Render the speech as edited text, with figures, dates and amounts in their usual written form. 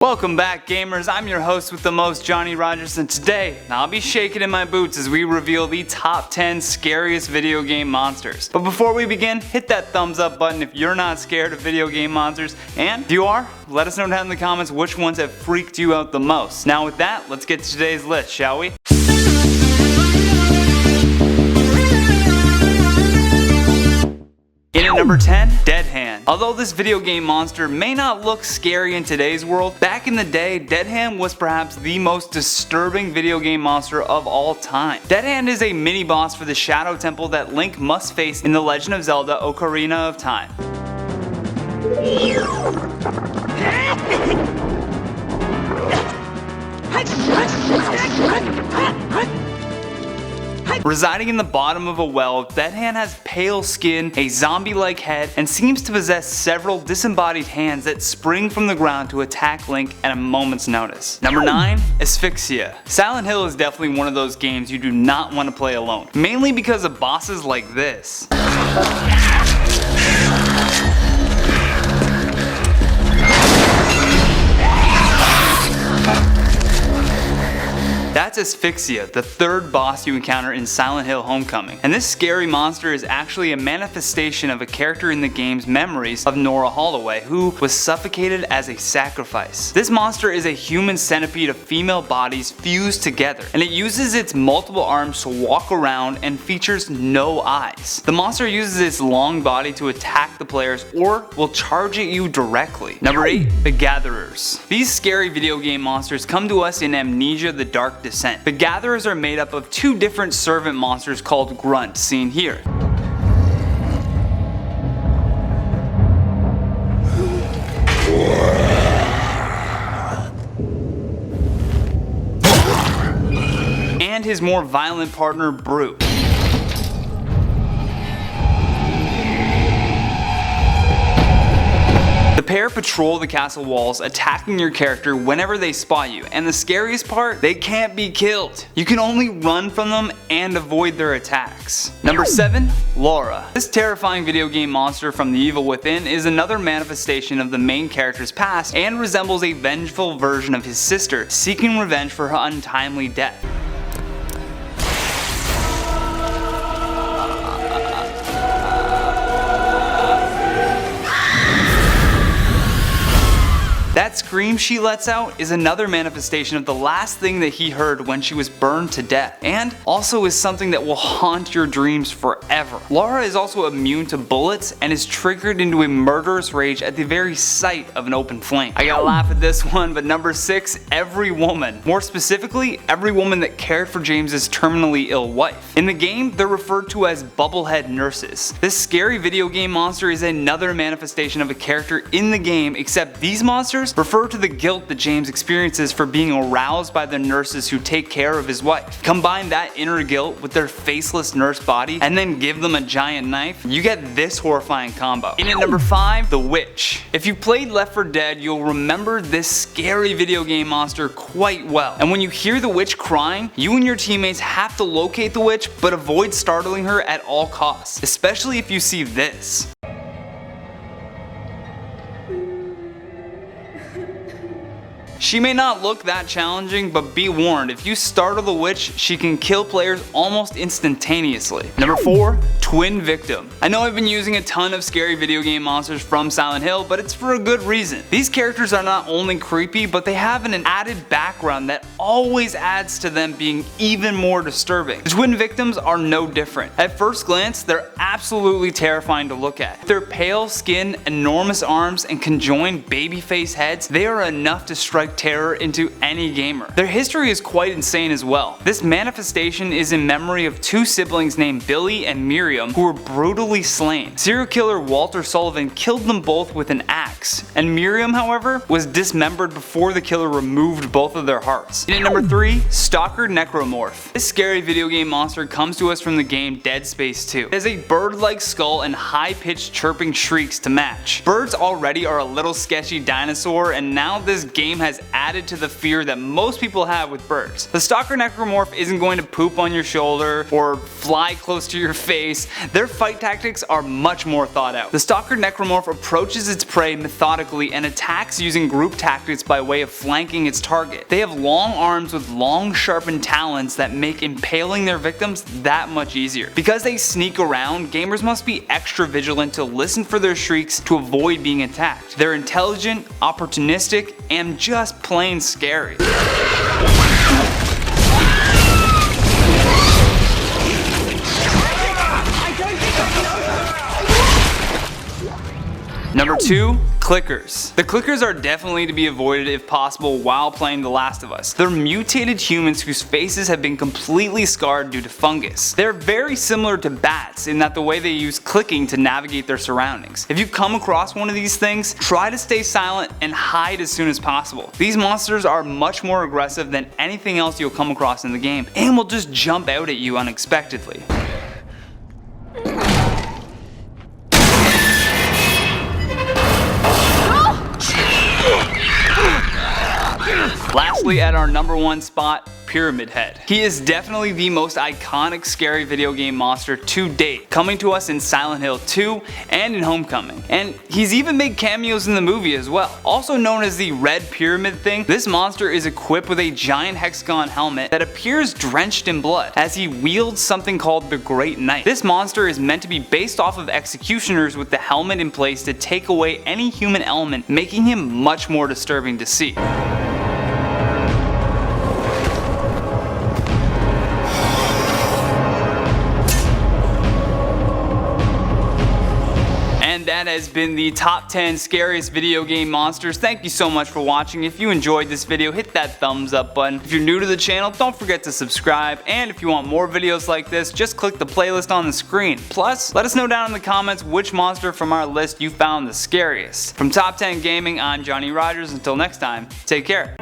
Welcome back, gamers. I'm your host with the most, Johnny Rogers, and today I'll be shaking in my boots as we reveal the top 10 scariest video game monsters. But before we begin, hit that thumbs up button if you're not scared of video game monsters, and if you are, let us know down in the comments which ones have freaked you out the most. Now with that, let's get to today's list, shall we? In at number 10, Dead Hand. Although this video game monster may not look scary in today's world, back in the day, Dead Hand was perhaps the most disturbing video game monster of all time. Dead Hand is a mini boss for the Shadow Temple that Link must face in The Legend of Zelda: Ocarina of Time. Residing in the bottom of a well, Dead Hand has pale skin, a zombie-like head, and seems to possess several disembodied hands that spring from the ground to attack Link at a moment's notice. Number 9, ASPHYXIA. Silent Hill is definitely one of those games you do not want to play alone, mainly because of bosses like this. That's ASPHYXIA, the third boss you encounter in Silent Hill Homecoming. And this scary monster is actually a manifestation of a character in the game's memories of Nora Holloway, who was suffocated as a sacrifice. This monster is a human centipede of female bodies fused together, and it uses its multiple arms to walk around and features no eyes. The monster uses its long body to attack the players or will charge at you directly. Number 8, The Gatherers. These scary video game monsters come to us in Amnesia: The Dark Descent. The Gatherers are made up of two different servant monsters called Grunt, seen here. And his more violent partner, Brute. The pair patrol the castle walls, attacking your character whenever they spot you, and the scariest part, they can't be killed. You can only run from them and avoid their attacks. Number 7, Laura. This terrifying video game monster from The Evil Within is another manifestation of the main character's past and resembles a vengeful version of his sister, seeking revenge for her untimely death. That scream she lets out is another manifestation of the last thing that he heard when she was burned to death, and also is something that will haunt your dreams forever. Laura is also immune to bullets and is triggered into a murderous rage at the very sight of an open flame. I gotta laugh at this one, but number 6, Every Woman. More specifically, every woman that cared for James's terminally ill wife. In the game, they're referred to as bubblehead nurses. This scary video game monster is another manifestation of a character in the game, except these monsters refer to the guilt that James experiences for being aroused by the nurses who take care of his wife. Combine that inner guilt with their faceless nurse body and then give them a giant knife, you get this horrifying combo. In at number 5, The Witch. If you played Left 4 Dead, you'll remember this scary video game monster quite well. And when you hear the witch crying, you and your teammates have to locate the witch but avoid startling her at all costs, especially if you see this. She may not look that challenging, but be warned, if you startle the witch, she can kill players almost instantaneously. Number 4, Twin Victim. I know I've been using a ton of scary video game monsters from Silent Hill, but it's for a good reason. These characters are not only creepy, but they have an added background that always adds to them being even more disturbing. The Twin Victims are no different. At first glance, they're absolutely terrifying to look at. Their pale skin, enormous arms, and conjoined baby-face heads, they are enough to strike terror into any gamer. Their history is quite insane as well. This manifestation is in memory of two siblings named Billy and Miriam who were brutally slain. Serial killer Walter Sullivan killed them both with an axe, and Miriam, however, was dismembered before the killer removed both of their hearts. And at number 3, Stalker NECROMORPH. This scary video game monster comes to us from the game Dead Space 2. It has a bird-like skull and high-pitched chirping shrieks to match. Birds already are a little sketchy dinosaur, and now this game has has added to the fear that most people have with birds. The Stalker Necromorph isn't going to poop on your shoulder or fly close to your face. Their fight tactics are much more thought out. The Stalker Necromorph approaches its prey methodically and attacks using group tactics by way of flanking its target. They have long arms with long sharpened talons that make impaling their victims that much easier. Because they sneak around, gamers must be extra vigilant to listen for their shrieks to avoid being attacked. They're intelligent, opportunistic, and just plain scary. Number 2. Clickers. The clickers are definitely to be avoided if possible while playing The Last of Us. They're mutated humans whose faces have been completely scarred due to fungus. They're very similar to bats in that the way they use clicking to navigate their surroundings. If you come across one of these things, try to stay silent and hide as soon as possible. These monsters are much more aggressive than anything else you'll come across in the game and will just jump out at you unexpectedly. Lastly, at our number 1 spot, Pyramid Head. He is definitely the most iconic scary video game monster to date, coming to us in Silent Hill 2 and in Homecoming. And he's even made cameos in the movie as well. Also known as the Red Pyramid Thing, this monster is equipped with a giant hexagon helmet that appears drenched in blood as he wields something called the Great Knife. This monster is meant to be based off of executioners with the helmet in place to take away any human element, making him much more disturbing to see. That has been the top 10 scariest video game monsters. Thank you so much for watching. If you enjoyed this video, hit that thumbs up button. If you're new to the channel, don't forget to subscribe. And if you want more videos like this, just click the playlist on the screen. Plus, let us know down in the comments which monster from our list you found the scariest. From Top 10 Gaming, I'm Johnny Rogers. Until next time, take care.